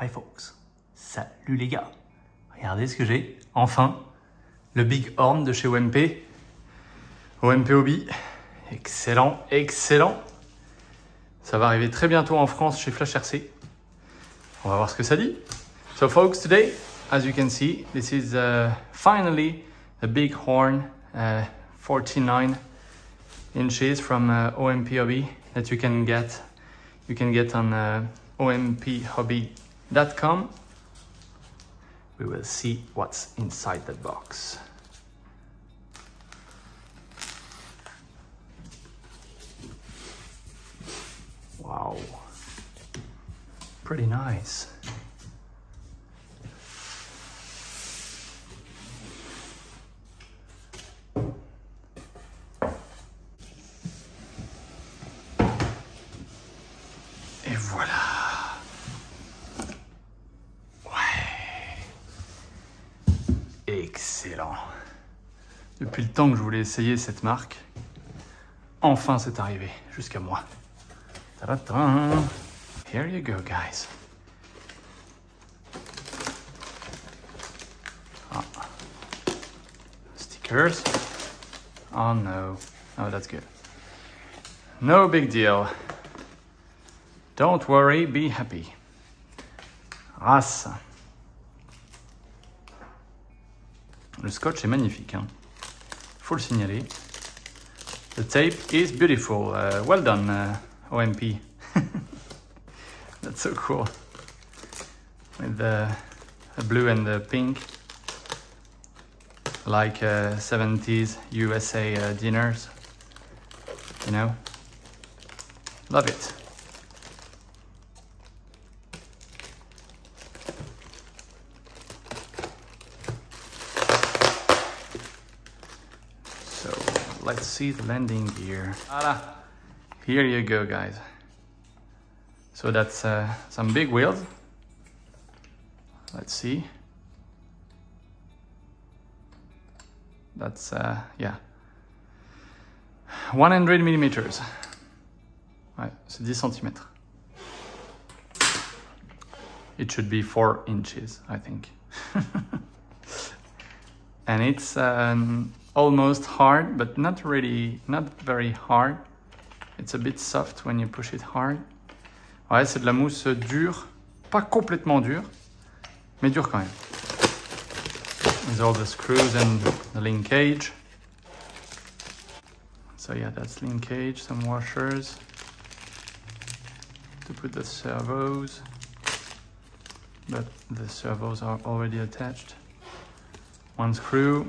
Hi folks, salut les gars. Regardez ce que j'ai, enfin, le Big Horn de chez OMP. OMP Hobby, excellent, excellent. Ça va arriver très bientôt en France chez Flash RC. On va voir ce que ça dit. So folks, today, as you can see, this is finally a Big Horn 49 inches from OMP Hobby that you can get on ompHobby.com. We will see what's inside that box. Wow, pretty nice. Et voilà. Ouais. Excellent. Depuis le temps que je voulais essayer cette marque, enfin c'est arrivé jusqu'à moi. Ta-da-da. Here you go, guys. Ah. Stickers. Oh no. Oh, that's good. No big deal. Don't worry, be happy. Race. Le scotch est magnifique, hein. Faut le signaler. The tape is beautiful. Well done, OMP. That's so cool. With the blue and the pink. Like 70s USA dinners. You know? Love it. So let's see the landing gear. Voilà. Here you go, guys. So that's some big wheels. Let's see. That's yeah, 100 millimeters. Ouais, c'est 10 cm. It should be 4 inches, I think. And it's almost hard, but not very hard. It's a bit soft when you push it hard. Ouais, c'est de la mousse dure, pas complètement dure, mais dure quand même. With all the screws and the linkage. So yeah, that's linkage, some washers to put the servos, but the servos are already attached. One screw,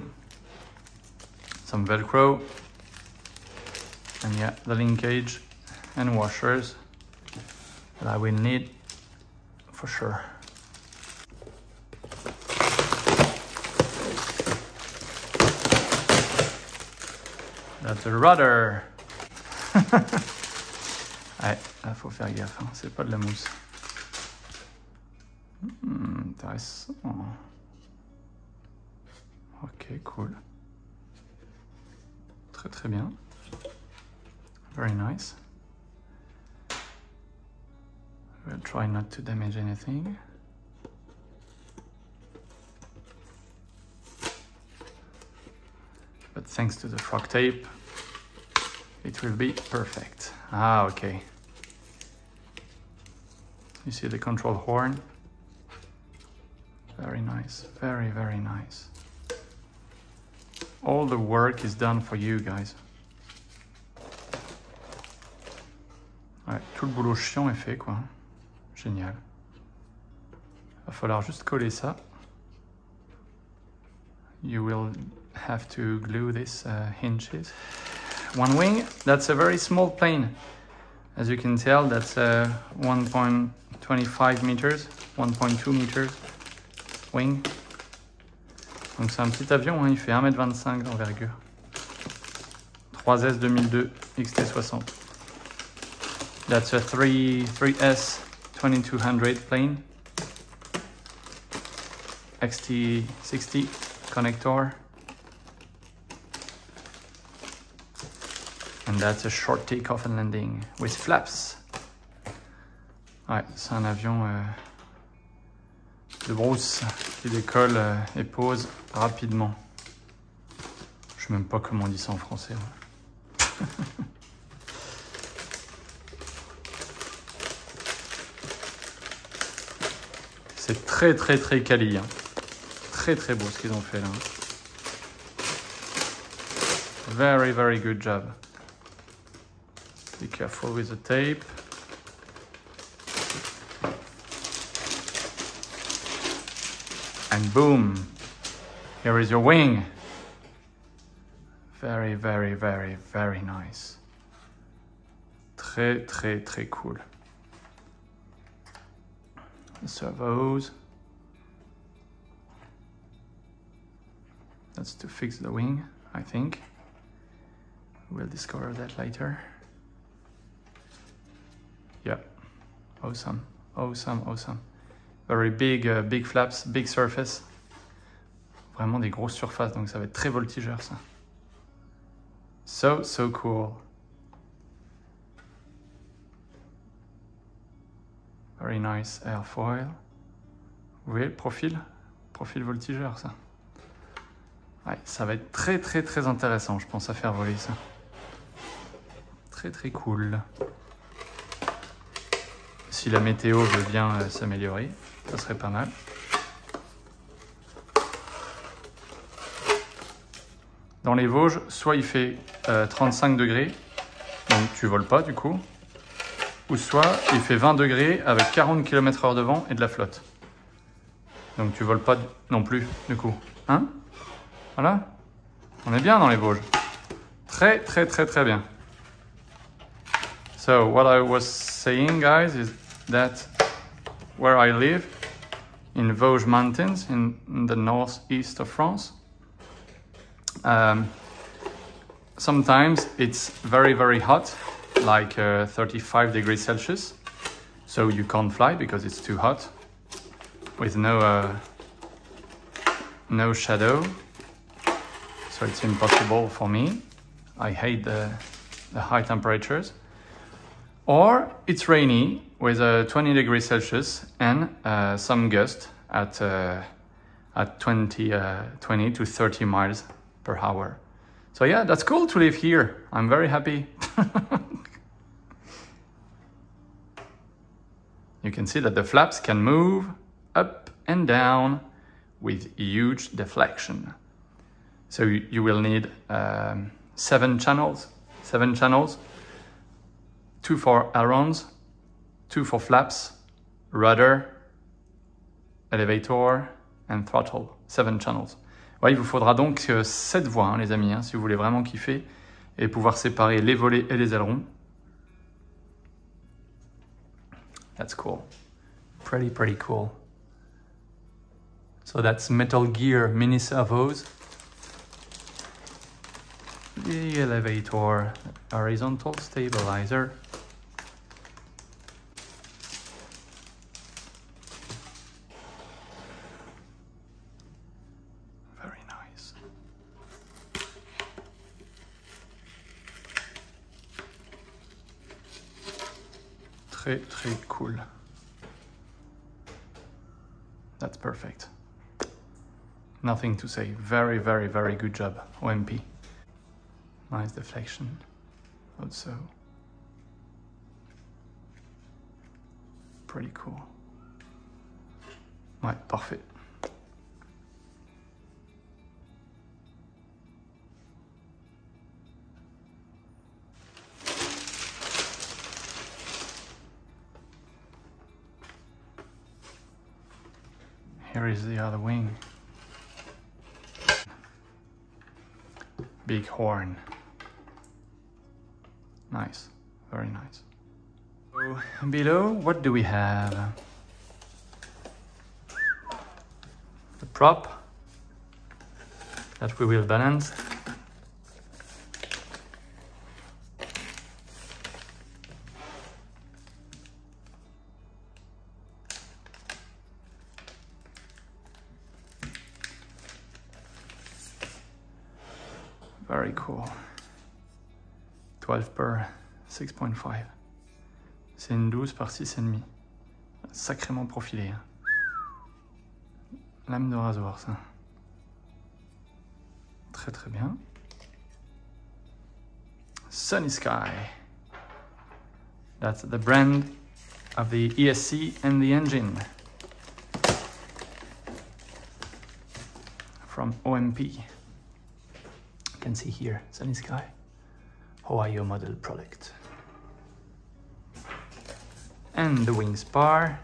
some Velcro, and yeah, the linkage and washers that I will need for sure. That's a rudder. Ouais, là faut faire gaffe, hein. C'est pas de la mousse. Intéressant. Ok, cool. Très très bien. Very nice. We'll try not to damage anything. But thanks to the frog tape, it will be perfect. Ah, okay. You see the control horn? Very nice, very, very nice. All the work is done for you guys. Ouais, tout le boulot chiant est fait, quoi. Génial. Va falloir juste coller ça. You will have to glue this hinges. One wing, that's a very small plane. As you can tell, that's 1.25 meters, 1.2 meters wing. Donc c'est un petit avion, hein, il fait 1,25 m d'envergure. 3S 2002 XT60. That's a 3S 2200 plane. XT60 connector. And that's a short takeoff and landing with flaps. Ouais, c'est un avion de brousse qui décolle et pose rapidement. Je sais même pas comment on dit ça en français. Ouais. C'est très très très quali. Hein. Très très beau ce qu'ils ont fait là. Very very good job. Be careful with the tape. And boom, here is your wing. Very, very, very, very nice. Très, très, très cool. The servos. That's to fix the wing, I think. We'll discover that later. Yeah, awesome, awesome, awesome. Very big, big flaps, big surface. Vraiment des grosses surfaces, donc ça va être très voltigeur ça. So, so cool. Very nice airfoil. Vous voyez le profil? Profil voltigeur ça. Ouais, ça va être très très très intéressant, je pense, à faire voler ça. Très très cool. Si la météo veut bien s'améliorer, ça serait pas mal. Dans les Vosges, soit il fait 35 degrés, donc tu voles pas du coup, ou soit il fait 20 degrés avec 40 km/h de vent et de la flotte. Donc tu voles pas non plus du coup. Hein? Voilà. On est bien dans les Vosges. Très très très très bien. So what I was saying, guys, is that where I live, in Vosges Mountains, in the northeast of France, sometimes it's very, very hot, like 35 degrees Celsius. So you can't fly because it's too hot, with no shadow. So it's impossible for me. I hate the high temperatures. Or it's rainy with 20 degrees Celsius and some gust at 20 to 30 miles per hour. So yeah, that's cool to live here. I'm very happy. You can see that the flaps can move up and down with huge deflection. So you will need 7 channels. 2 for ailerons, 2 for flaps, rudder, elevator and throttle. 7 channels. Ouais, il vous faudra donc 7 voies, hein, les amis, hein, si vous voulez vraiment kiffer et pouvoir séparer les volets et les ailerons. That's cool. Pretty, pretty cool. So that's Metal Gear mini servos. The elevator, horizontal stabilizer. Very nice. Très, très cool. That's perfect. Nothing to say. Very, very, very good job, OMP. Nice deflection, also. Pretty cool. Ouais, parfait. Here is the other wing. Big horn. Nice, very nice. So below, what do we have? The prop that we will balance. Very cool. 12 par 6.5. C'est une 12 par 6,5. Sacrément profilé. Hein. lame de rasoir, ça. Très très bien. Sunny Sky. That's the brand of the ESC and the engine. From OMP. You can see here, Sunny Sky, Ohio model product. And the wing spar.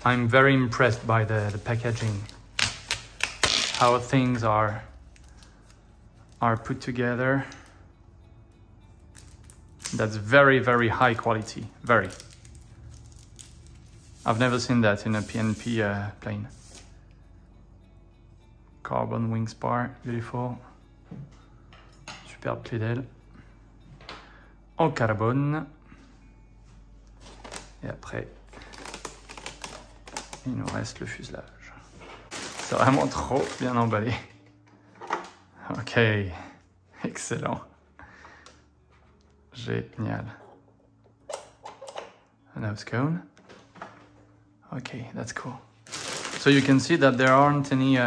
I'm very impressed by the packaging, how things are put together. That's very, very high quality, very. I've never seen that in a PNP plane. Carbon wing spar, beautiful. Superbe clé d'aile. En carbone. Et après, il nous reste le fuselage. C'est vraiment trop bien emballé. Ok, excellent. Génial. A nose cone. Okay, that's cool. So you can see that there aren't any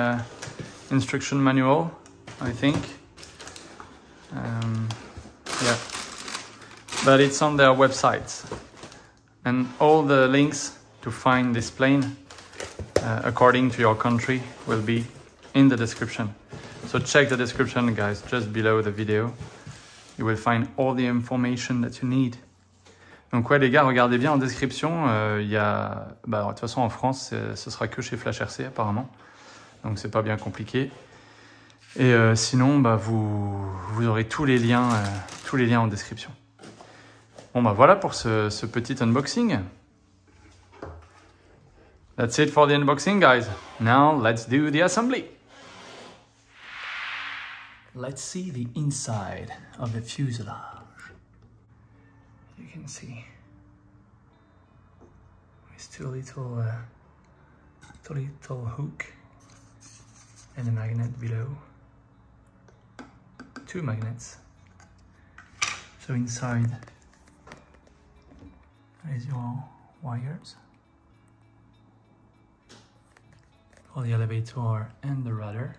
instruction manual, I think. Yeah, but it's on their website. And all the links to find this plane according to your country will be in the description. So check the description, guys, just below the video. You will find all the information that you need. Donc ouais les gars, regardez bien en description, il y a... Bah, de toute façon en France, ce sera que chez Flash RC apparemment. Donc c'est pas bien compliqué. Et sinon, bah, vous aurez tous les liens en description. Bon bah voilà pour ce petit unboxing. That's it for the unboxing, guys. Now let's do the assembly. Let's see the inside of the fuselage. You can see with two little hook and a magnet below. Two magnets. So inside is your wires for the elevator and the rudder.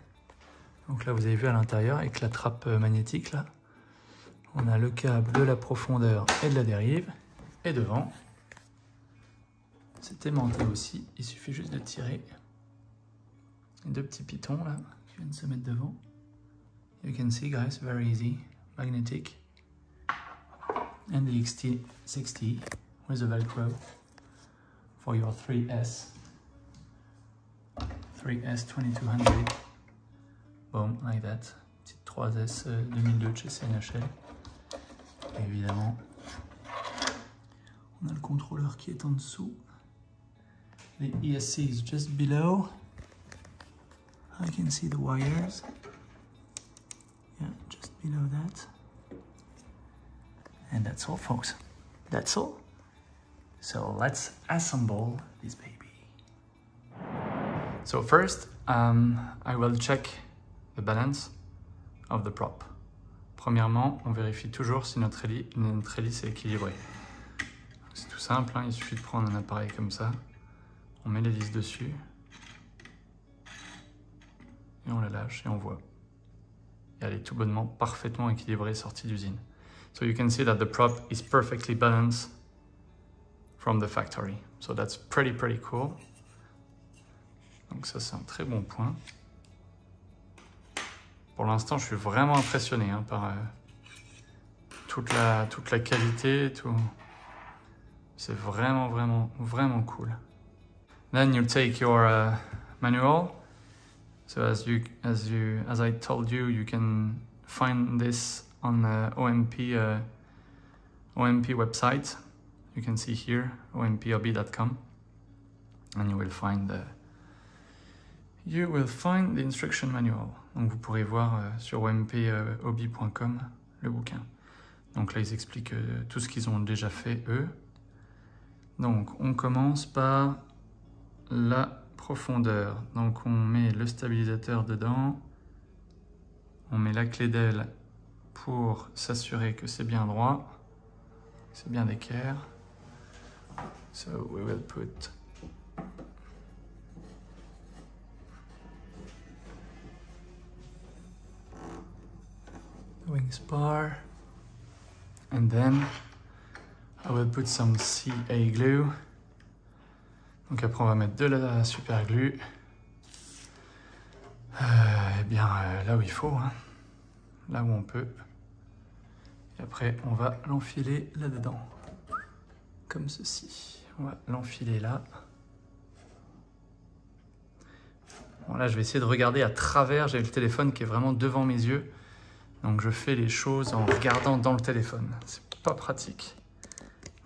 Donc là vous avez vu à l'intérieur avec la trappe magnétique là, on a le câble de la profondeur et de la dérive, et devant c'est aimanté aussi, il suffit juste de tirer. Deux petits pitons là qui viennent se mettre devant. You can see, guys, very easy, magnetic. And the XT60 with a Velcro for your 3S 2200. Boom, like that. Petite 3S 2002 de chez CNHL. Et évidemment, on a le contrôleur qui est en dessous. The ESC is just below. I can see the wires. Yeah, just below that. And that's all, folks. That's all. So let's assemble this baby. So first, I will check the balance of the prop. Premièrement, on vérifie toujours si notre hélice est équilibrée. C'est tout simple, hein, il suffit de prendre un appareil comme ça, on met l'hélice dessus, et on la lâche et on voit. Et elle est tout bonnement parfaitement équilibrée sortie d'usine. So you can see that the prop is perfectly balanced from the factory. So that's pretty cool. Donc ça c'est un très bon point. Pour l'instant je suis vraiment impressionné hein, par toute la qualité, tout. C'est vraiment cool. Then you take your manual. So as I told you, you can find this on the OMP website. You can see here ompob.com, and you will find the instruction manual. Donc vous pourrez voir sur ompob.com le bouquin. Donc là ils expliquent tout ce qu'ils ont déjà fait eux. Donc on commence par la profondeur. Donc on met le stabilisateur dedans, on met la clé d'aile pour s'assurer que c'est bien droit, c'est bien d'équerre. So we will put the wing spar, and then I will put some CA glue. Donc après on va mettre de la super glue. Eh bien là où il faut, hein. Là où on peut. Et après on va l'enfiler là-dedans. Comme ceci. On va l'enfiler là. Bon, là je vais essayer de regarder à travers. J'ai le téléphone qui est vraiment devant mes yeux. Donc je fais les choses en regardant dans le téléphone. C'est pas pratique.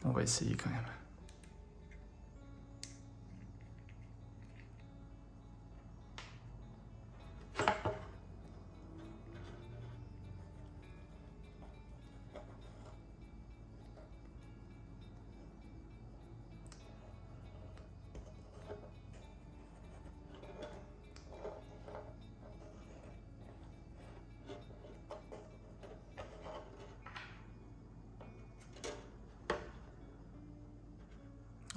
On va essayer quand même.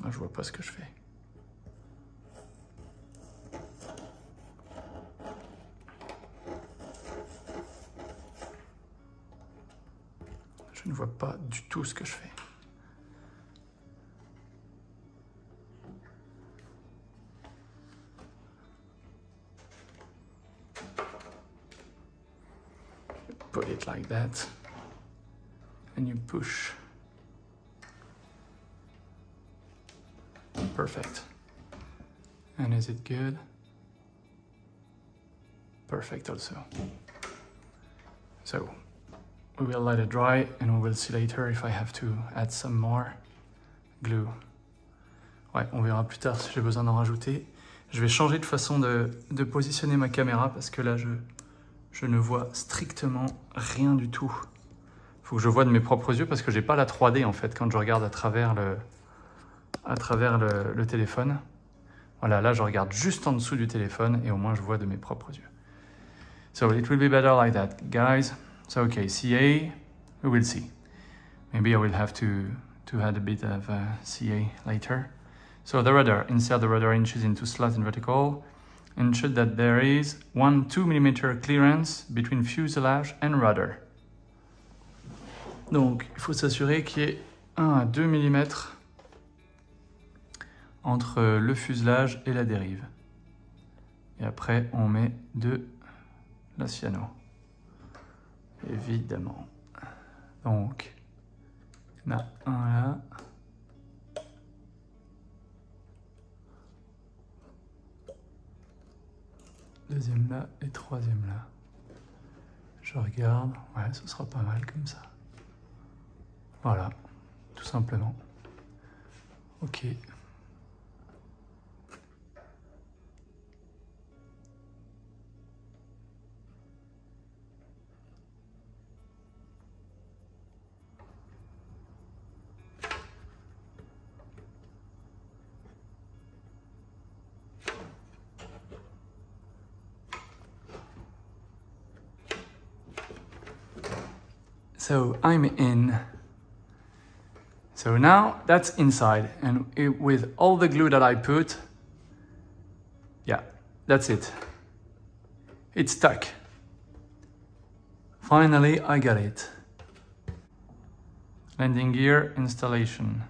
Ah, je vois pas ce que je fais. Je ne vois pas du tout ce que je fais. Put it like that, and you push. Perfect. And is it good? Perfect also. So we will let it dry and we will see later if I have to add some more glue. Ouais, on verra plus tard si j'ai besoin d'en rajouter. Je vais changer de façon de positionner ma caméra parce que là je ne vois strictement rien du tout. Il faut que je vois de mes propres yeux parce que j'ai pas la 3D en fait quand je regarde à travers le téléphone. Voilà, là je regarde juste en dessous du téléphone et au moins je vois de mes propres yeux. So it will be better like that, guys. So okay, CA, we will see. Maybe I will have to add a bit of CA later. So the rudder, insert the rudder inches into slot in vertical. Ensure that there is 1-2 mm clearance between fuselage and rudder. Donc il faut s'assurer qu'il y ait 1 à 2 mm entre le fuselage et la dérive. Et après, on met de la cyano. Évidemment. Donc, il y en a un là. Deuxième là et troisième là. Je regarde. Ouais, ce sera pas mal comme ça. Voilà, tout simplement. Ok. So I'm in. So now that's inside, and with all the glue that I put, yeah, that's it. It's stuck. Finally, I got it. Landing gear installation.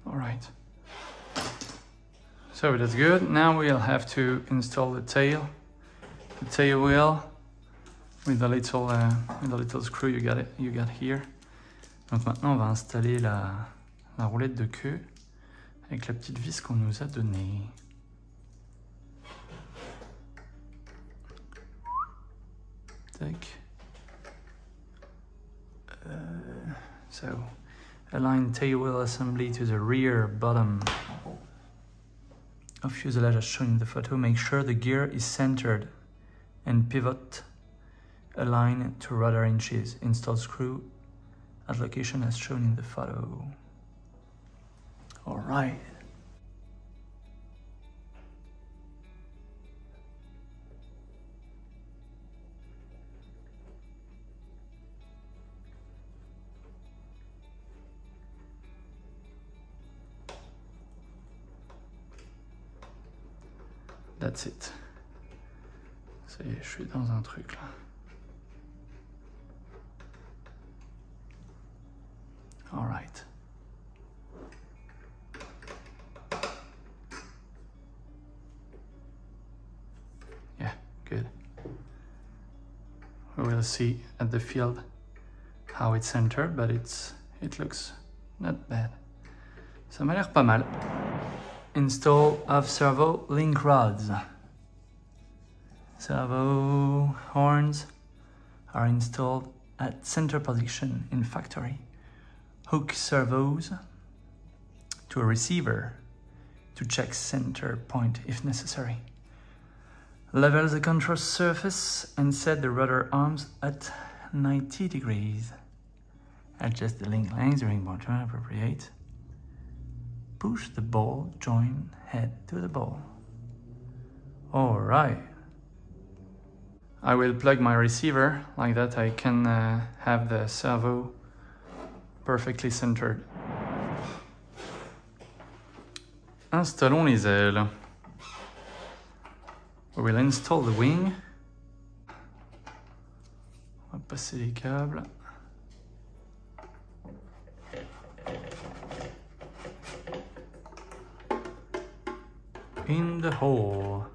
All right. So that's good. Now we'll have to install the tail wheel with the little screw you got here. Donc maintenant on va installer la roulette de queue avec la petite vis qu'on nous a donnée. Tac. So align tail wheel assembly to the rear bottom of fuselage as shown in the photo. Make sure the gear is centered and pivot align to rudder inches. Install screw at location as shown in the photo. All right. That's it. Ça y est, je suis dans un truc là. All right. Yeah, good. We will see at the field how it's centered, but it looks not bad. Ça m'a l'air pas mal. Install of servo link rods. Servo horns are installed at center position in factory. Hook servos to a receiver to check center point if necessary. Level the control surface and set the rudder arms at 90 degrees. Adjust the link length during ball turn appropriate. Push the ball joint head to the ball. All right. I will plug my receiver, like that I can have the servo perfectly centered. Installons les ailes. We will install the wing. On va passer les câbles. In the hole.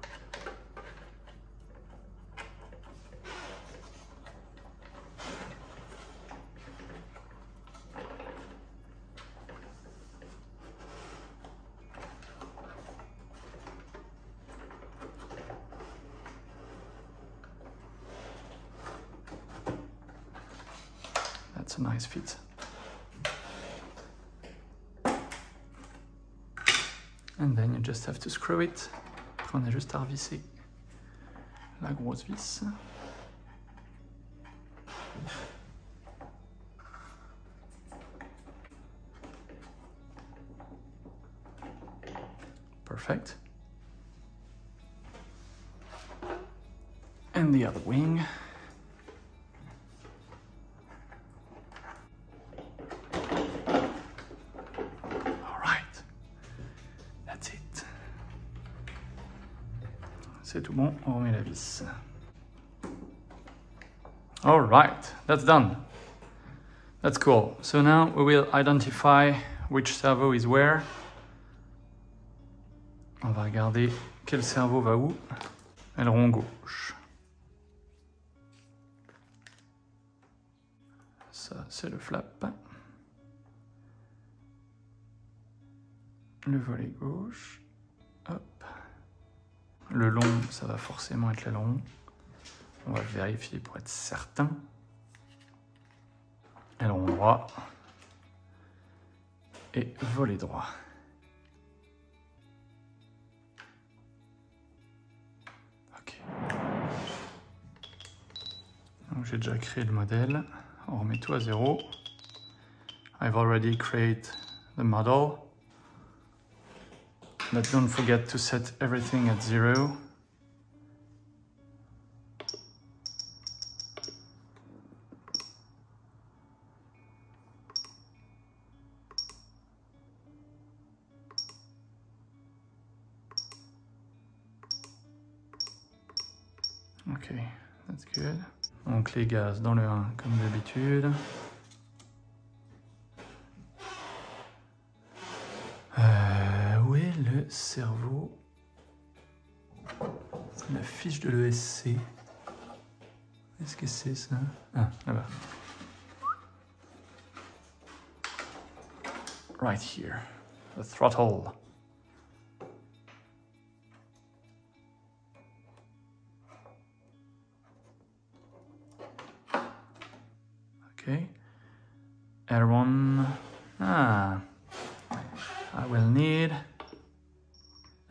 That's a nice fit. And then you just have to screw it. Après, on a juste à revisser la grosse vis. Perfect. And the other wing. C'est tout bon, on remet la vis. All right, that's done. That's cool. So now we will identify which servo is where. On va regarder quel servo va où. Aileron gauche. Ça, c'est le flap. Le volet gauche. Hop. Le long, ça va forcément être l'aileron. On va vérifier pour être certain. Aileron droit. Et volet droit. Ok. Donc j'ai déjà créé le modèle. On remet tout à 0. I've already created the model. But don't forget to set everything at 0. Okay, that's good. Donc les gaz dans le 1 comme d'habitude. Où est le cerveau? La fiche de l'ESC. Qu'est-ce que c'est ça? Ah, là-bas. Right here, the throttle. Okay. Aileron. Ah. I will need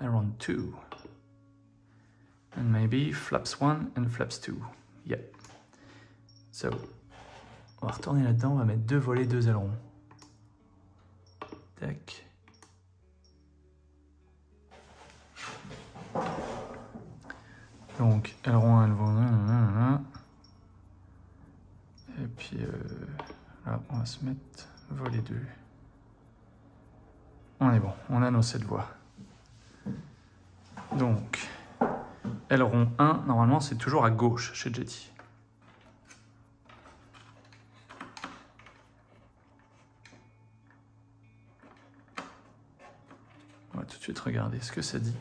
aileron 2. And maybe flaps 1 and flaps 2. Yeah. So, on va retourner là-dedans, on va mettre 2 volets, 2 ailerons. Tac. Donc, aileron 1, aileron 1. Et puis là, on va se mettre volet 2. On est bon, on a nos 7 voies. Donc, aileron 1, normalement, c'est toujours à gauche chez Jetty. On va tout de suite regarder ce que ça dit.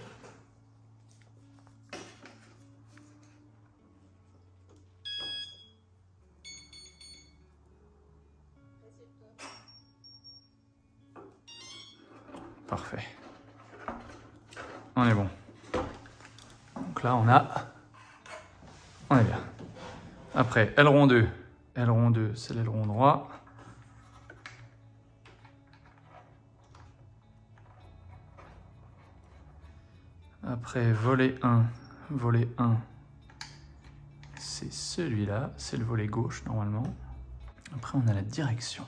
Parfait. On est bon. Donc là, on est bien. Après, aileron 2. Aileron 2, c'est l'aileron droit. Après, volet 1. Volet 1, c'est celui-là. C'est le volet gauche, normalement. Après, on a la direction.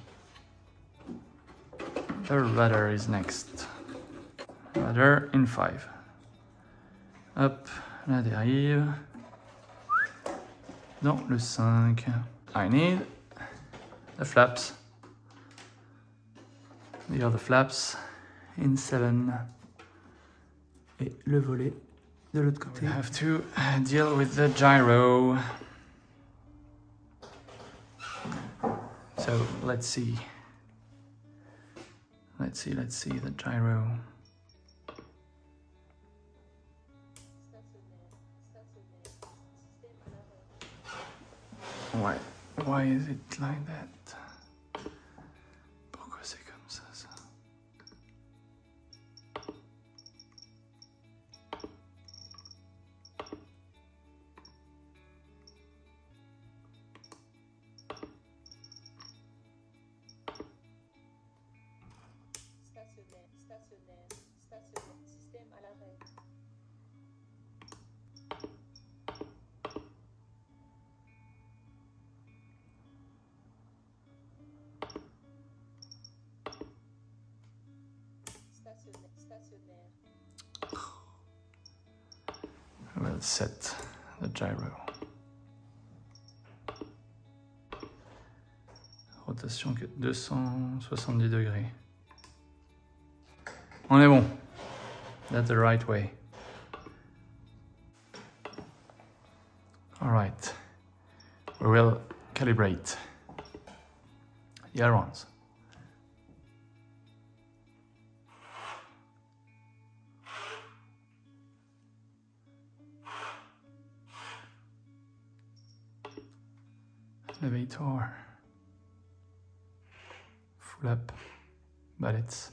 The rudder is next. Rudder in 5. Hop, la dérive. Dans le 5. I need the flaps. The other flaps in 7. Et le volet de l'autre côté. We have to deal with the gyro. So let's see. Let's see the gyro. Why is it like that? Pourquoi c'est comme ça, ça? Stationnaire, système à l'arrêt. Stationnaire. We'll set the gyro. Rotation que 270 degrés. On est bon. That's the right way. All right. We will calibrate the ailerons. Elevator. Full up. But it's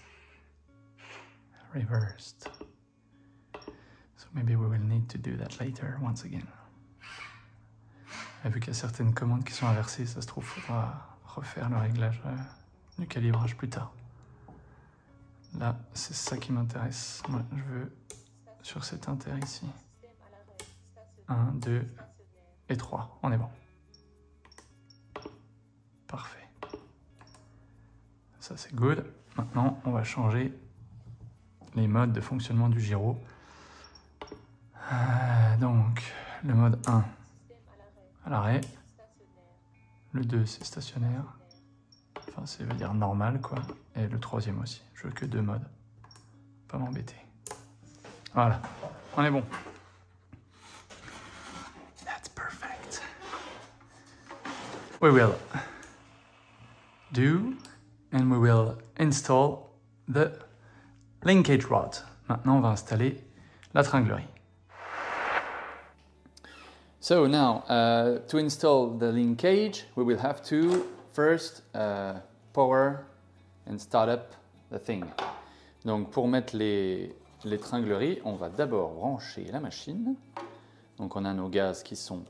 reversed. So maybe we will need to do that later once again. Et vu qu'il y a certaines commandes qui sont inversées, ça se trouve, il faudra refaire le réglage du calibrage plus tard. Là, c'est ça qui m'intéresse. Moi, je veux sur cet inter ici. 1, 2 et 3. On est bon. Parfait. Ça, c'est good. Maintenant, on va changer les modes de fonctionnement du gyro. Donc, le mode 1, à l'arrêt. Le 2, c'est stationnaire. Enfin, ça veut dire normal, quoi. Et le troisième aussi. Je veux que 2 modes. Pas m'embêter. Voilà. On est bon. That's perfect. We will do and we will install the linkage rod. Maintenant, on va installer la tringlerie. So now, to install the linkage, we will have to first power and start up the thing. Donc, pour mettre les tringleries, on va d'abord brancher la machine. Donc, on a nos gaz qui sont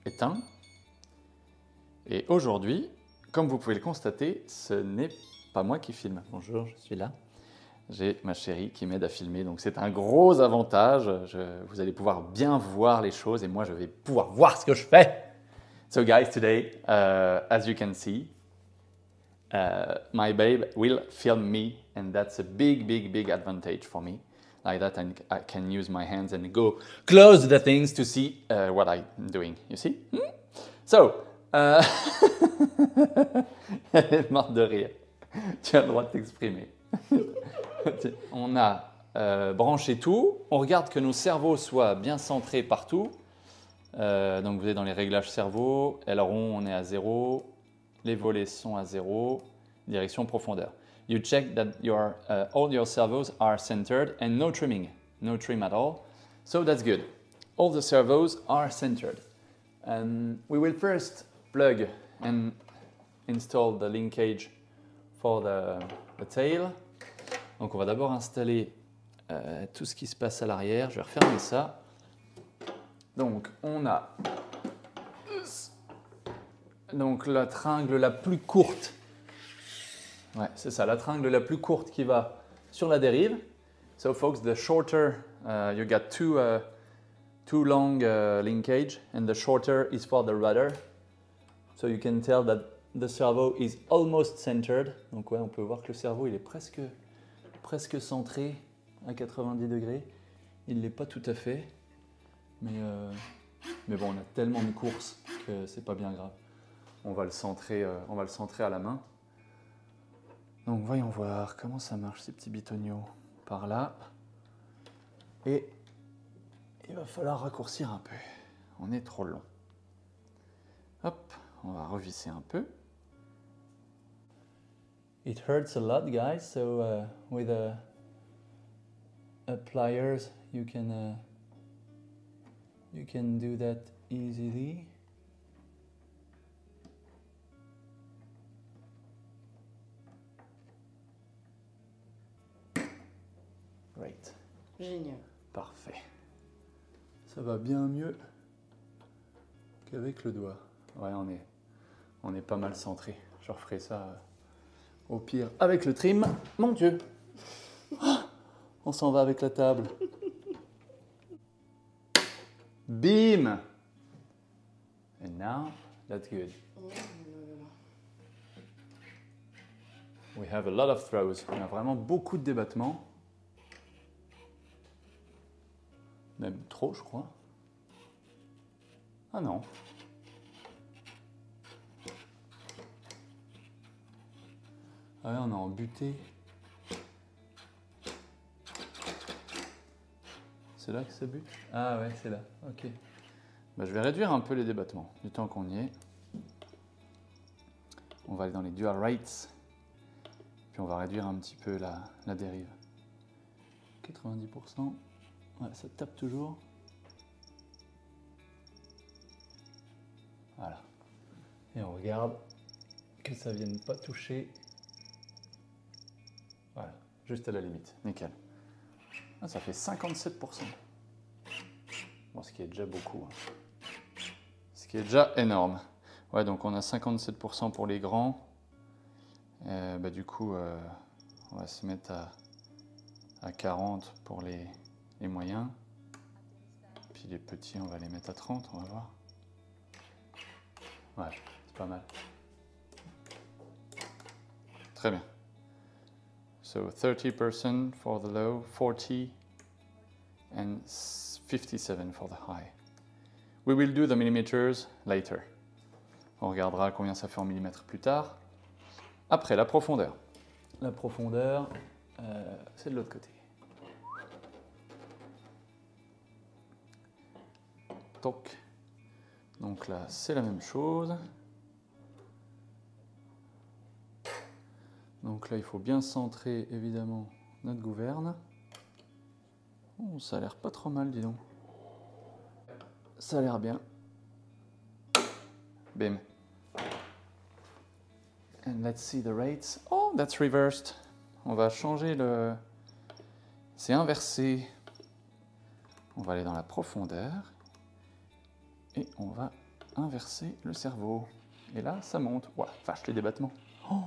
éteints. Et aujourd'hui, comme vous pouvez le constater, ce n'est pas moi qui filme. Bonjour, je suis là. j'ai ma chérie qui m'aide à filmer, donc c'est un gros avantage. Vous allez pouvoir bien voir les choses et moi je vais pouvoir voir ce que je fais. So guys, today, as you can see, my babe will film me and that's a big advantage for me. Like that I can use my hands and go close to the things to see what I'm doing, you see? So, elle est morte de rire. Tu as le droit de t'exprimer. On a branché tout. On regarde que nos cerveaux soient bien centrés partout. Donc vous êtes dans les réglages cerveau. Aileron, on est à 0. Les volets sont à 0. Direction profondeur. You check that all your servos are centered and no trimming. No trim at all. So that's good. All the servos are centered. We will first plug and install the linkage for the tail. Donc on va d'abord installer tout ce qui se passe à l'arrière. Je vais refermer ça. Donc on a donc la tringle la plus courte. Ouais, c'est ça, la tringle la plus courte qui va sur la dérive. So folks, the shorter, you got two long linkage and the shorter is for the rudder. So you can tell that the servo is almost centered. Donc ouais, on peut voir que le cerveau il est presque centré à 90 degrés. Il ne l'est pas tout à fait. Mais bon, on a tellement de courses que c'est pas bien grave. On va le centrer à la main. Donc voyons voir comment ça marche ces petits bitoniaux par là. Et il va falloir raccourcir un peu. On est trop long. Hop, on va revisser un peu. It hurts a lot, guys. So with a pliers, you can do that easily. Great. Génial. Parfait. Ça va bien mieux qu'avec le doigt. Ouais, on est pas mal centré. Je referai ça au pire avec le trim. Mon Dieu. On s'en va avec la table. Bim. And now, that's good. We have a lot of throws. On a vraiment beaucoup de débattements. Même trop, je crois. Ah non. Ah ouais, on est en butée. C'est là que ça bute? Ah ouais, c'est là. Ok. Bah, je vais réduire un peu les débattements du temps qu'on y est. On va aller dans les dual rates. Puis on va réduire un petit peu la dérive. 90%. Ouais, ça tape toujours. Voilà. Et on regarde que ça ne vienne pas toucher. Voilà, juste à la limite. Nickel. Ah, ça fait 57%. Bon, ce qui est déjà beaucoup. Hein. Ce qui est déjà énorme. Ouais, donc on a 57% pour les grands. Bah, du coup, on va se mettre à 40 pour les moyens. Puis les petits, on va les mettre à 30, on va voir. Ouais, c'est pas mal. Très bien. So 30% for the low, 40 and 57 for the high. We will do the millimeters later. On regardera combien ça fait en millimètres plus tard. Après, la profondeur. La profondeur, c'est de l'autre côté. Toc. Donc là, c'est la même chose. Donc là, il faut bien centrer, évidemment, notre gouverne. Oh, ça a l'air pas trop mal, dis donc. Ça a l'air bien. Bim. And let's see the rates. Oh, that's reversed. On va changer le... C'est inversé. On va aller dans la profondeur. Et on va inverser le cerveau. Et là, ça monte. Ouah, vache les débattements. Oh.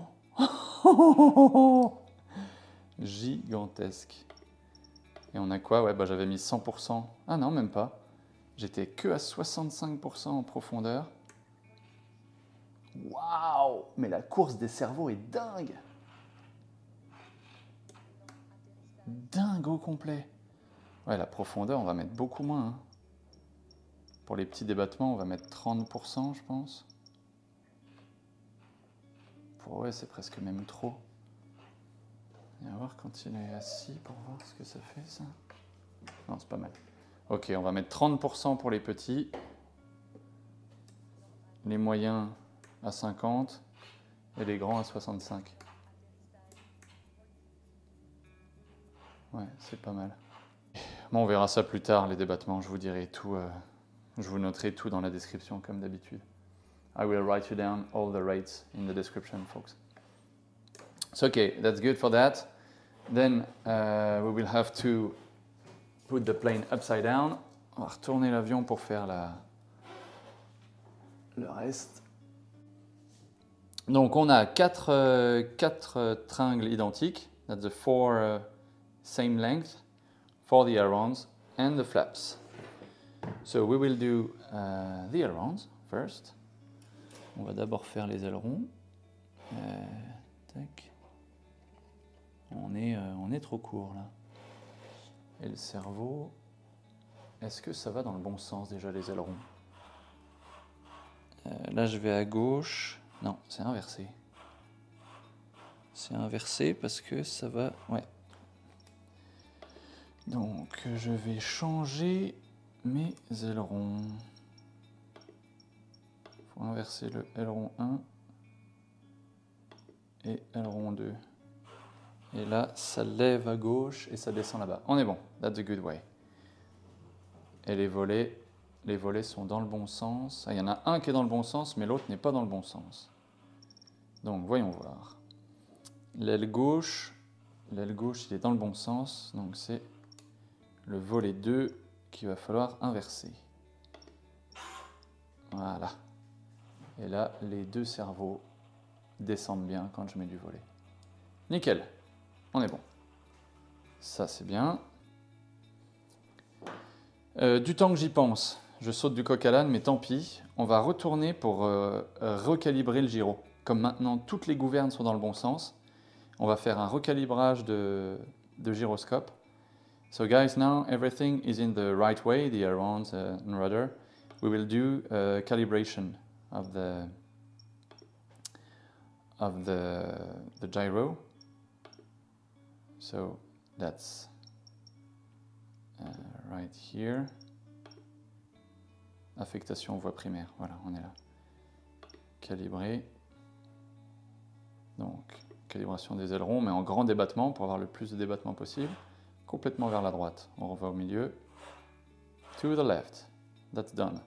Gigantesque. Et on a quoi? Ouais, bah j'avais mis 100%. Ah non, même pas. J'étais que à 65% en profondeur. Waouh! Mais la course des cerveaux est dingue! Dingue au complet. Ouais, la profondeur, on va mettre beaucoup moins. Hein. Pour les petits débattements, on va mettre 30%, je pense. Ouais, c'est presque même trop. On va voir quand il est assis pour voir ce que ça fait, ça. Non, c'est pas mal. Ok, on va mettre 30% pour les petits. Les moyens à 50 et les grands à 65. Ouais, c'est pas mal. Bon, on verra ça plus tard, les débattements. Je vous dirai tout. Je vous noterai tout dans la description, comme d'habitude. I will write you down all the rates in the description, folks. So, okay, that's good for that. Then we will have to put the plane upside down. On va retourner l'avion pour faire le reste. Donc on a quatre tringles identiques. That's the four same length for the ailerons and the flaps. So we will do the ailerons first. On va d'abord faire les ailerons. Tac. On est trop court là. Et le cerveau, est-ce que ça va dans le bon sens déjà les ailerons? Là je vais à gauche. Non, c'est inversé. C'est inversé parce que ça va... Ouais. Donc je vais changer mes ailerons. Il faut inverser le aileron 1 et aileron 2. Et là, ça lève à gauche et ça descend là-bas. On est bon. That's a good way. Et les volets sont dans le bon sens. Ah, il y en a un qui est dans le bon sens, mais l'autre n'est pas dans le bon sens. Donc, voyons voir. L'aile gauche, il est dans le bon sens. Donc, c'est le volet 2 qu'il va falloir inverser. Voilà. Et là, les deux cerveaux descendent bien quand je mets du volet. Nickel. On est bon. Ça, c'est bien. Du temps que j'y pense, je saute du coq à l'âne, mais tant pis. On va retourner pour recalibrer le gyro. Comme maintenant, toutes les gouvernes sont dans le bon sens, on va faire un recalibrage de gyroscope. So guys, now everything is in the right way, the ailerons and rudder. We will do a calibration of the gyro. So that's right here. Affectation voie primaire, voilà, on est là. Calibrer. Donc, calibration des ailerons, mais en grand débattement pour avoir le plus de débattement possible. Complètement vers la droite. On va au milieu. To the left. That's done.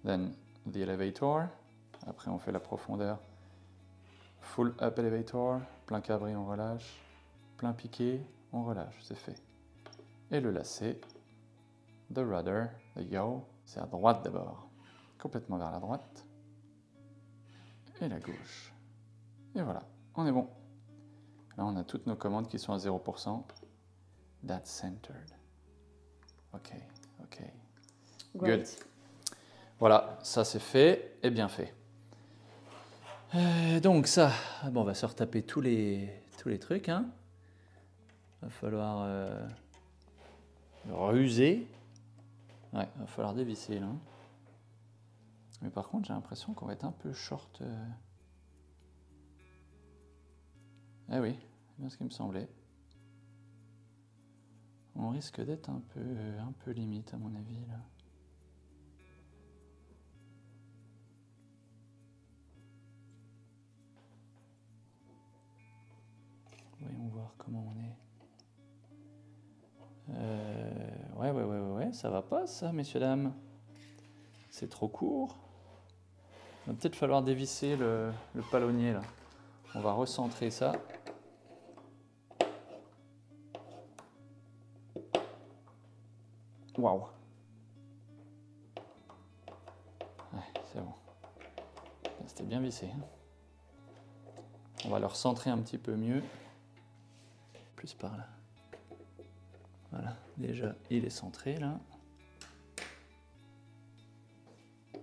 Then the elevator. Après, on fait la profondeur. Full up elevator. Plein cabri, on relâche. Plein piqué, on relâche, c'est fait. Et le lacet, the rudder, the yaw, c'est à droite d'abord. Complètement vers la droite. Et la gauche. Et voilà, on est bon. Là, on a toutes nos commandes qui sont à 0%. That's centered. Ok, ok. Good. Voilà, ça c'est fait et bien fait. Donc ça, bon, on va se retaper tous les trucs, hein. Va falloir ruser. Ouais, va falloir dévisser là. Mais par contre, j'ai l'impression qu'on va être un peu short. Eh oui, c'est bien ce qui me semblait. On risque d'être un peu limite à mon avis là. Voyons voir comment on est. Ouais, ça va pas ça, messieurs, dames. C'est trop court. Il va peut-être falloir dévisser le palonnier là. On va recentrer ça. Waouh. Ouais, c'est bon. C'était bien vissé. On va le recentrer un petit peu mieux. plus par là. Voilà, déjà il est centré là. Et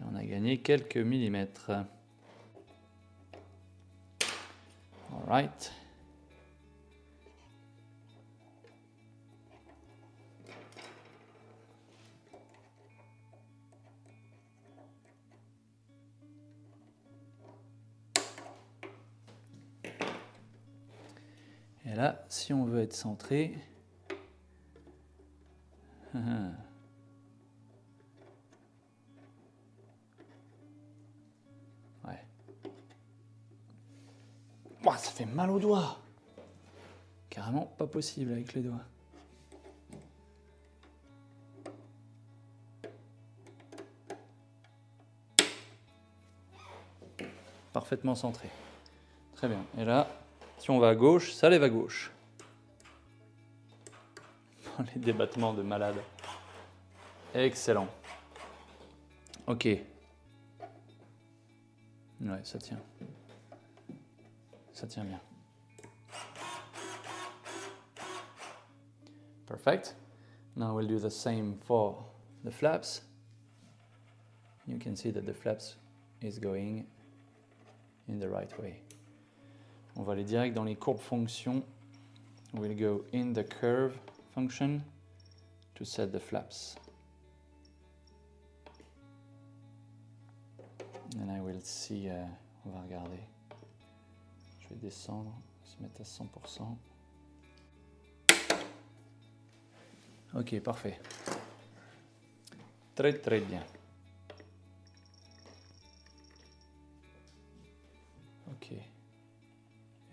on a gagné quelques millimètres. Alright. Et là, si on veut être centré, ouais. Ouah, ça fait mal aux doigts. Carrément pas possible avec les doigts. Parfaitement centré. Très bien. Et là, si on va à gauche, ça lève à gauche. Les débattements de malade. Excellent. Ok. Ouais, ça tient. Ça tient bien. Perfect. Now we'll do the same for the flaps. You can see that the flaps is going in the right way. On va aller direct dans les courbes fonctions. We'll go in the curve function to set the flaps. And I will see, on va regarder. Je vais descendre, se mettre à 100%. Ok, parfait. Très très bien. Ok.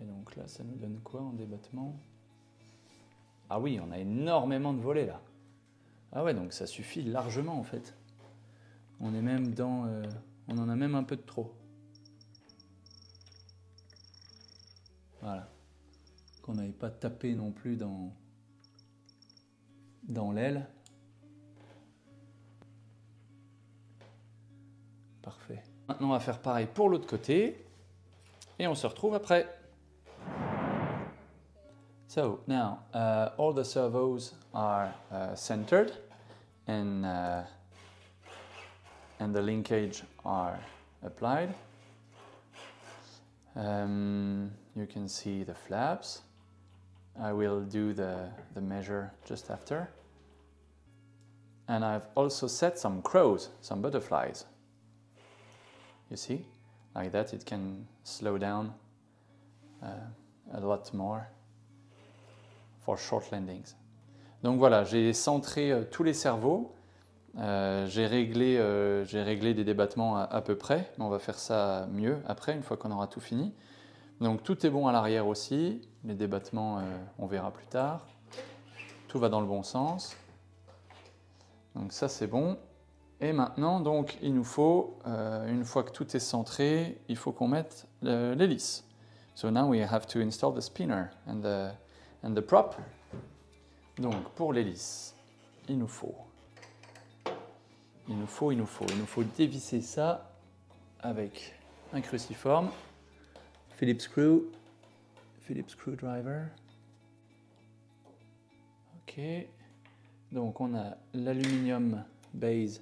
Et donc là, ça nous donne quoi en débattement? Ah oui, on a énormément de volets là. Ah ouais, donc ça suffit largement en fait. On est même dans... on en a même un peu de trop. Voilà. Qu'on n'avait pas tapé non plus dans l'aile. Parfait. Maintenant, on va faire pareil pour l'autre côté. Et on se retrouve après. So, now, all the servos are centered and the linkage are applied. You can see the flaps. I will do the measure just after. And I've also set some crows, some butterflies. You see? Like that it can slow down a lot more for short landings. Donc voilà, j'ai centré tous les servos. J'ai réglé des débattements à peu près, mais on va faire ça mieux après, une fois qu'on aura tout fini. Donc tout est bon à l'arrière aussi, les débattements on verra plus tard. Tout va dans le bon sens. Donc ça c'est bon. Et maintenant donc il nous faut, une fois que tout est centré, il faut qu'on mette l'hélice. So now we have to install the spinner and the prop. Donc pour l'hélice, il nous faut dévisser ça avec un cruciforme, Phillips screwdriver. Ok, donc on a l'aluminium base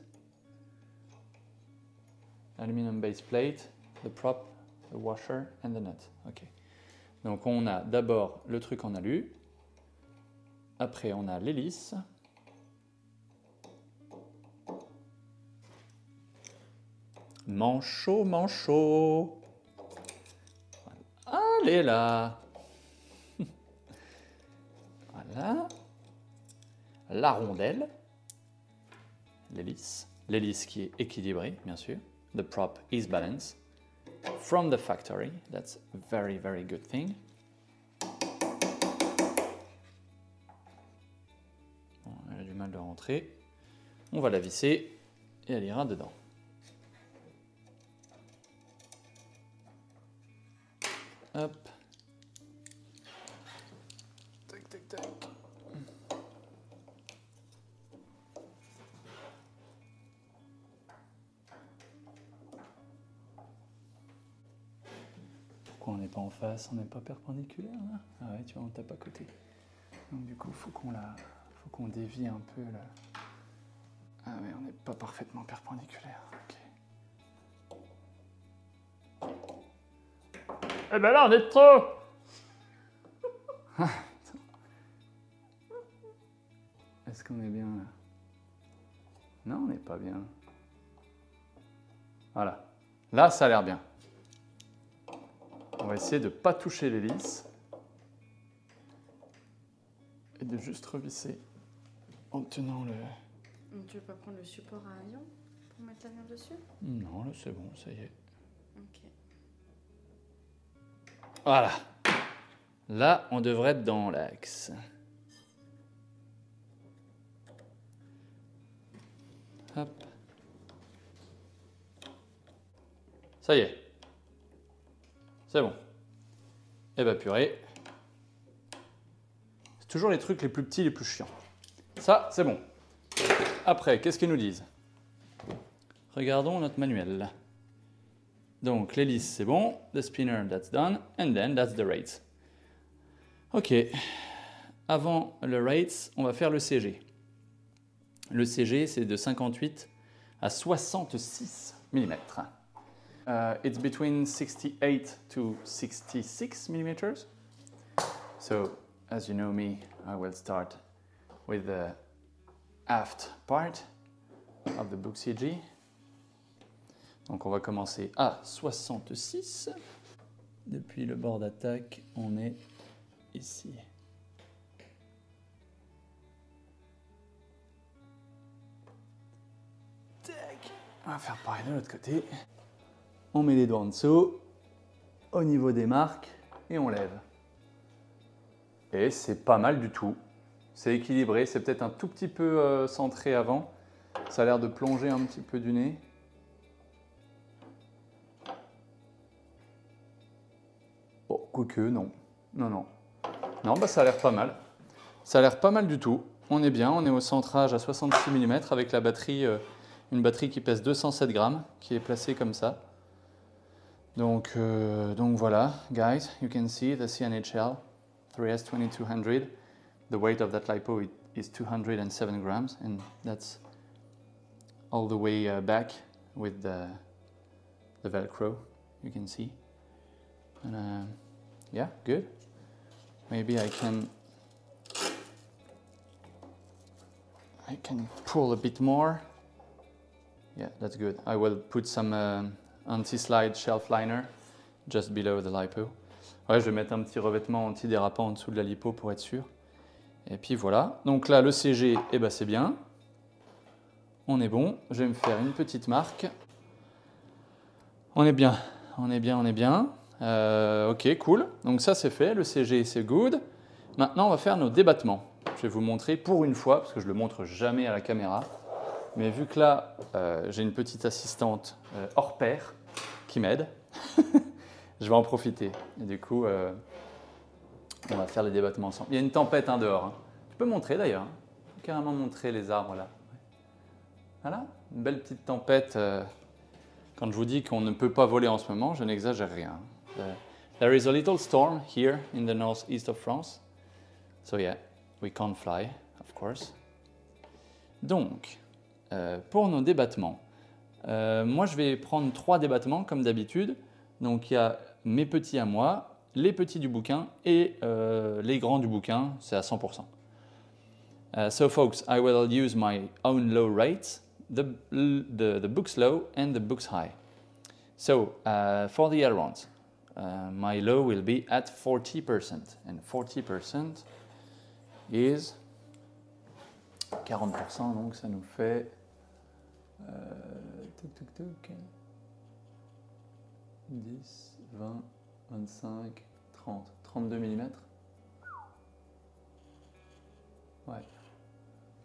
plate, the prop, the washer and the nut. Ok, donc on a d'abord le truc en alu, après on a l'hélice. Manchot, manchot. Allez là. Voilà. La rondelle. L'hélice. L'hélice qui est équilibrée, bien sûr. The prop is balanced. From the factory. That's a very, very good thing. Bon, elle a du mal de rentrer. On va la visser et elle ira dedans. Hop. Tac, tac, tac. pourquoi on n'est pas en face, on n'est pas perpendiculaire là? Ah ouais, tu vois, on tape à côté. Donc du coup, faut qu'on dévie un peu là. Ah ouais, on n'est pas parfaitement perpendiculaire. Ok. Eh ben là, on est de trop. Est-ce qu'on est bien là? Non, on n'est pas bien. Voilà. Là, ça a l'air bien. On va essayer de ne pas toucher l'hélice et de juste revisser en tenant le... Tu veux pas prendre le support à avion pour mettre l'avion dessus? Non, là c'est bon, ça y est. Ok. Voilà. Là, on devrait être dans l'axe. Hop. Ça y est. C'est bon. Eh ben purée. C'est toujours les trucs les plus petits, les plus chiants. Ça, c'est bon. Après, qu'est-ce qu'ils nous disent? Regardons notre manuel. Donc, l'hélice, c'est bon. The spinner, that's done. And then, that's the rates. Ok. Avant le rates, on va faire le CG. Le CG, c'est de 58 à 66 mm. It's between 68 to 66 mm. So, as you know me, I will start with the aft part of the book CG. Donc on va commencer à 66. Depuis le bord d'attaque, on est ici. Tac. On va faire pareil de l'autre côté. On met les doigts en dessous, au niveau des marques, et on lève. Et c'est pas mal du tout. C'est équilibré, c'est peut-être un tout petit peu centré avant. Ça a l'air de plonger un petit peu du nez. Bon, quoique, non. Non, bah ça a l'air pas mal. Ça a l'air pas mal du tout. On est bien, on est au centrage à 66 mm avec la batterie, une batterie qui pèse 207 grammes, qui est placée comme ça. Donc voilà, guys, you can see the CNHL 3S2200. The weight of that LiPo is 207 grams, and that's all the way back with the Velcro, you can see. And yeah, good. Maybe I can pull a bit more. Yeah, that's good. I will put some anti-slide shelf liner just below the LiPo. Ouais, je vais mettre un petit revêtement antidérapant en dessous de la LiPo pour être sûr. Et puis voilà. Donc là, le CG, eh ben, c'est bien. On est bon. Je vais me faire une petite marque. On est bien. Ok, cool. Donc ça, c'est fait. Le CG, c'est good. Maintenant, on va faire nos débattements. Je vais vous montrer pour une fois, parce que je ne le montre jamais à la caméra. Mais vu que là, j'ai une petite assistante hors pair qui m'aide, je vais en profiter. Et du coup, on va faire les débattements ensemble. Il y a une tempête dehors. Hein. Tu peux montrer d'ailleurs. Hein. Tu peux carrément montrer les arbres là. Voilà, une belle petite tempête. Quand je vous dis qu'on ne peut pas voler en ce moment, je n'exagère rien. There is a little storm here in the northeast of France. So yeah, we can't fly, of course. Donc, pour nos débattements, moi je vais prendre 3 débattements comme d'habitude. Donc il y a mes petits à moi, les petits du bouquin et les grands du bouquin, c'est à 100%. So folks, I will use my own low rates, the book's low and the book's high. So for the ailerons, my low will be at 40%, and 40% is 40%, donc ça nous fait 10, 20, 25, 30, 32 mm. Ouais,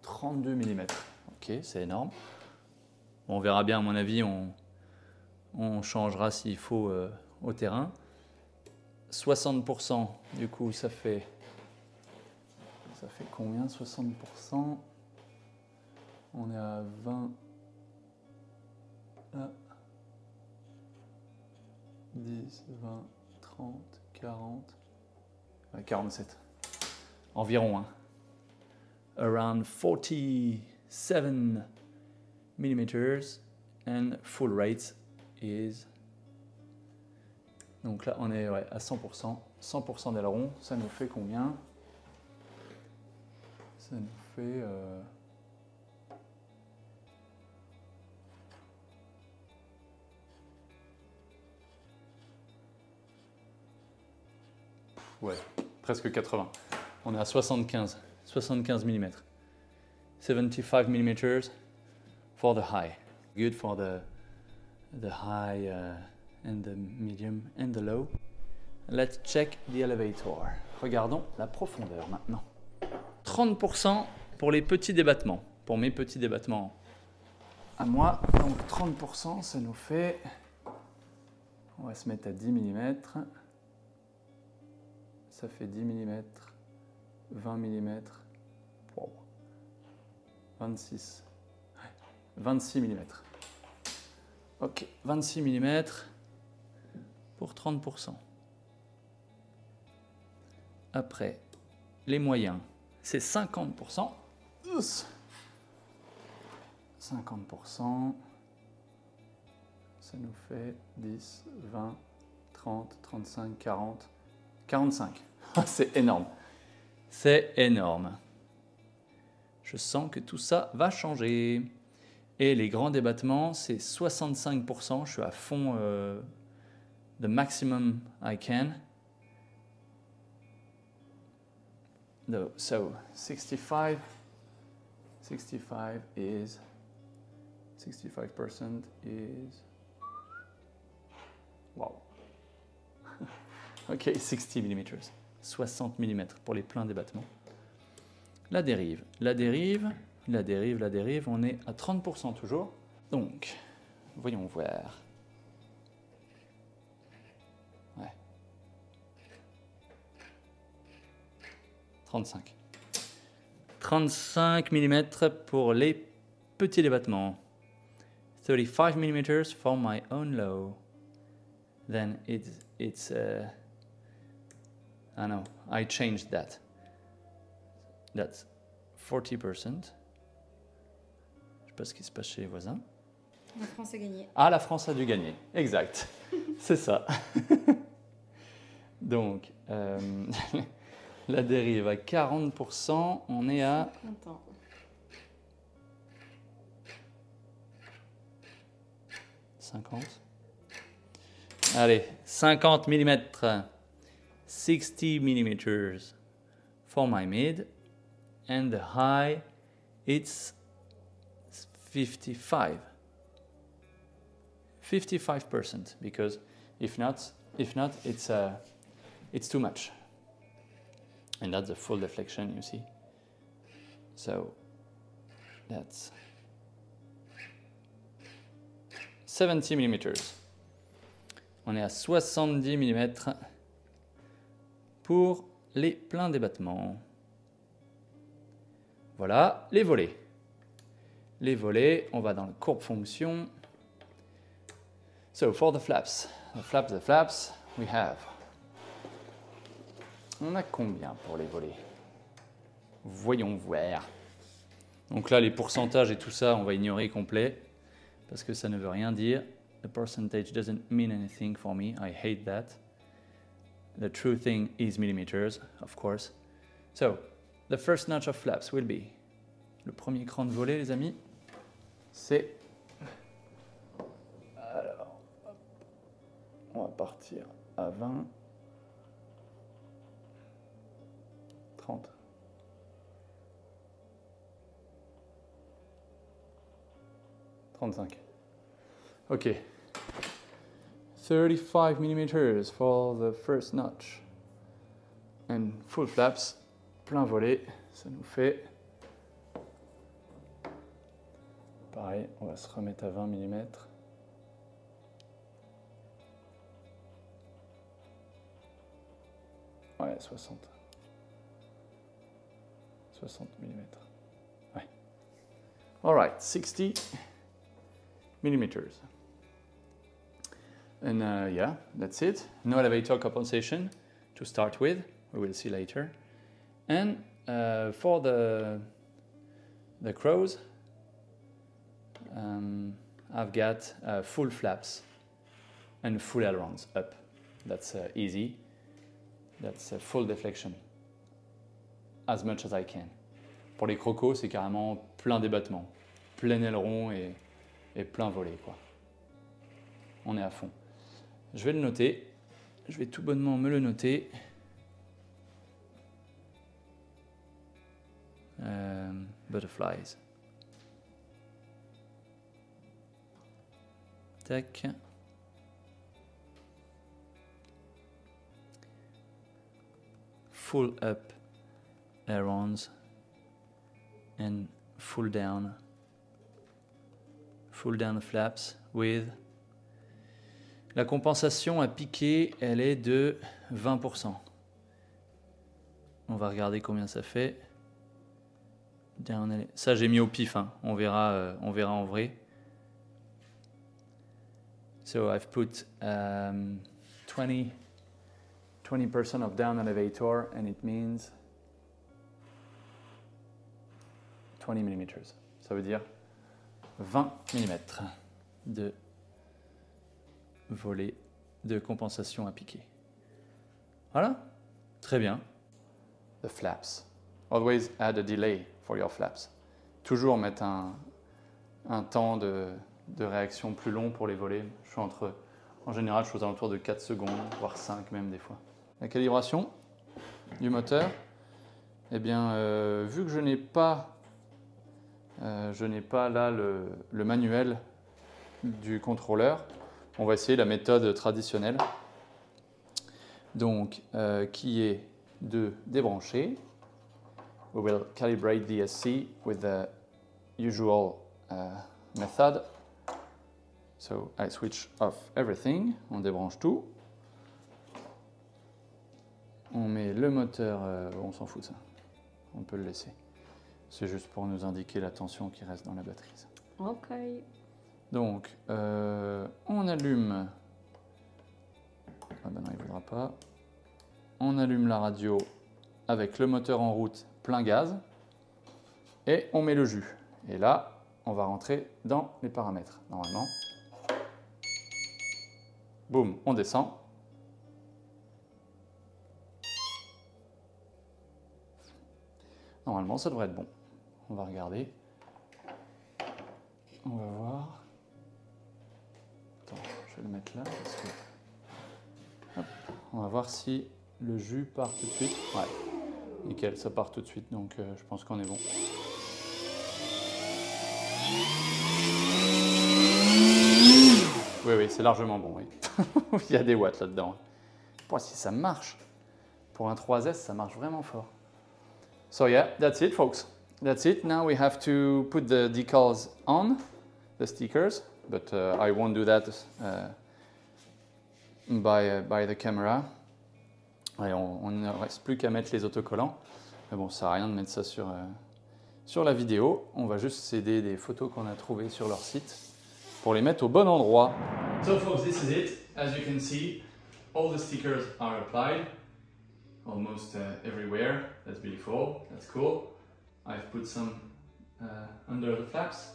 32 mm. Ok, c'est énorme. On verra bien, à mon avis, on changera s'il faut au terrain. 60%, du coup, ça fait combien 60%? On est à 20. Là. 10, 20, 30, 40, 47. Environ, hein. Around 47 millimeters and full rate is... Donc là, on est ouais, à 100%. 100% d'aileron, ça nous fait combien? Ça nous fait... Ouais, presque 80. On est à 75 mm. 75 mm for the high. Good for the high and the medium and the low. Let's check the elevator. Regardons la profondeur maintenant. 30% pour les petits débattements, pour mes petits débattements à moi. Donc 30%, ça nous fait... On va se mettre à 10 mm. Ça fait 10 mm, 20 mm, wow. 26 mm. Ok, 26 mm pour 30%. Après, les moyens, c'est 50%. 50%, ça nous fait 10, 20, 30, 35, 40, 45. C'est énorme. C'est énorme. Je sens que tout ça va changer. Et les grands débattements, c'est 65%. Je suis à fond, the maximum I can. No, so 65 is 65% is wow. Ok, 60 mm, 60 mm pour les pleins débattements. La dérive, on est à 30% toujours. Donc, voyons voir. Ouais. 35. 35 mm pour les petits débattements. 35 mm for my own low. Then it's I know, I changed that. That's 40%. Je sais pas ce qui se passe chez les voisins. La France a gagné. Ah, la France a dû gagner. Exact. C'est ça. Donc, la dérive à 40%, on est à... Content. 50. Allez, 50 mm. 60 mm for my mid. And the high, it's 55%, because if not, it's too much. And that's the full deflection, you see. So that's 70 mm. On est à 70 mm pour les pleins débattements. Voilà, les volets. Les volets, on va dans la courbe fonction. So, for the flaps, we have... On a combien pour les volets? Voyons voir. Donc là, les pourcentages et tout ça, on va ignorer complet, parce que ça ne veut rien dire. The percentage doesn't mean anything for me. I hate that. The true thing is millimeters, of course. So, the first notch of flaps will be, le premier cran de volet, les amis, c'est, alors, on va partir à 20, 30, 35. Ok. 35 mm for the first notch. And full flaps, plein volet, ça nous fait... Pareil, on va se remettre à 20 mm. Ouais, 60. 60 mm. Ouais. All right, 60 mm. And yeah, that's it. No elevator compensation to start with. We will see later. And for the crows, I've got full flaps and full ailerons up. That's easy. That's full deflection, as much as I can. Pour les crocos, c'est carrément plein débattement, plein aileron et plein volet, quoi. On est à fond. Je vais le noter. Je vais tout bonnement me le noter. Butterflies. Tac. Full up ailerons and full down flaps with. La compensation à piquer, elle est de 20%. On va regarder combien ça fait. Ça, j'ai mis au pif, hein. On verra en vrai. So I've put 20% of down elevator, and it means 20 mm. Ça veut dire 20 mm de volet de compensation à piquer. Voilà, très bien. The flaps. Always add a delay for your flaps. Toujours mettre un temps de réaction plus long pour les volets. En général, je suis aux alentours de 4 secondes, voire 5 même des fois. La calibration du moteur, eh bien, vu que je n'ai pas là le manuel du contrôleur, on va essayer la méthode traditionnelle, donc qui est de débrancher. We will calibrate the SC with the usual method. So I switch off everything, on débranche tout. On met le moteur, on s'en fout de ça, on peut le laisser. C'est juste pour nous indiquer la tension qui reste dans la batterie. Ok. Donc, on allume. Ah ben non, il ne voudra pas. On allume la radio avec le moteur en route plein gaz. Et on met le jus. Et là, on va rentrer dans les paramètres, normalement. Boum, on descend. Normalement, ça devrait être bon. On va regarder. On va voir. Attends, je vais le mettre là parce que... Hop. On va voir si le jus part tout de suite. Ouais, nickel, ça part tout de suite, donc je pense qu'on est bon. Oui, c'est largement bon, oui. Il y a des watts là-dedans. Si ça marche, pour un 3S, ça marche vraiment fort. So yeah, that's it, folks. That's it. Now we have to put the decals on, the stickers, but I won't do that by the camera. Et on ne reste plus qu'à mettre les autocollants. Mais bon, ça sert à rien de mettre ça sur la vidéo. On va juste céder des photos qu'on a trouvées sur leur site pour les mettre au bon endroit. So folks, this is it. As you can see, all the stickers are applied. Almost everywhere. That's beautiful, that's cool. I've put some under the flaps.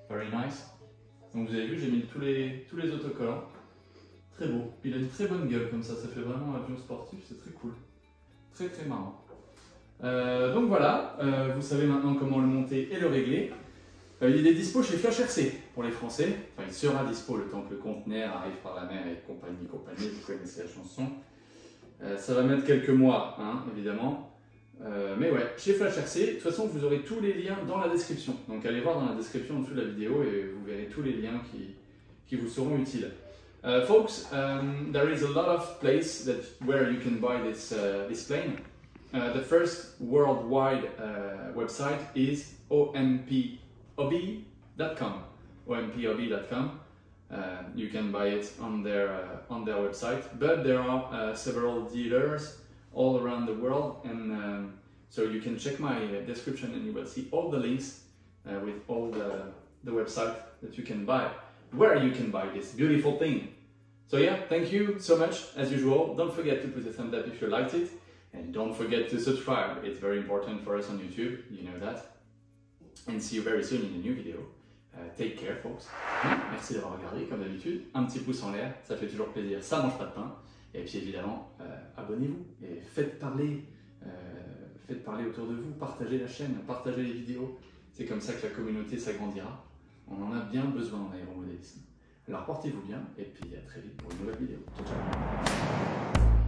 Very nice. Donc vous avez vu, j'ai mis tous les autocollants. Très beau. Il a une très bonne gueule comme ça fait vraiment avion sportif, c'est très cool. Très très marrant. Donc voilà, vous savez maintenant comment le monter et le régler. Il est dispo chez Flash RC pour les Français. Enfin, il sera dispo le temps que le conteneur arrive par la mer et compagnie, vous connaissez la chanson. Ça va mettre quelques mois, hein, évidemment. Mais ouais, chez Flash RC, de toute façon, vous aurez tous les liens dans la description. Donc allez voir dans la description en dessous de la vidéo et vous verrez tous les liens qui vous seront utiles. Folks, there is a lot of places where you can buy this plane. The first worldwide website is omphob.com. omphob.com. You can buy it on their website, but there are several dealers all around the world, and so you can check my description and you will see all the links with all the website that you can buy, where you can buy this beautiful thing. So yeah, thank you so much as usual. Don't forget to put a thumbs up if you liked it. And don't forget to subscribe. It's very important for us on YouTube, you know that. And see you very soon in a new video. Take care, folks. Merci d'avoir regardé, comme d'habitude. Un petit pouce en l'air, ça fait toujours plaisir. Ça mange pas de pain. Et puis évidemment, abonnez-vous et faites parler autour de vous. Partagez la chaîne, partagez les vidéos. C'est comme ça que la communauté s'agrandira. On en a bien besoin en aéromodélisme. Alors portez-vous bien et puis à très vite pour une nouvelle vidéo. Ciao, ciao.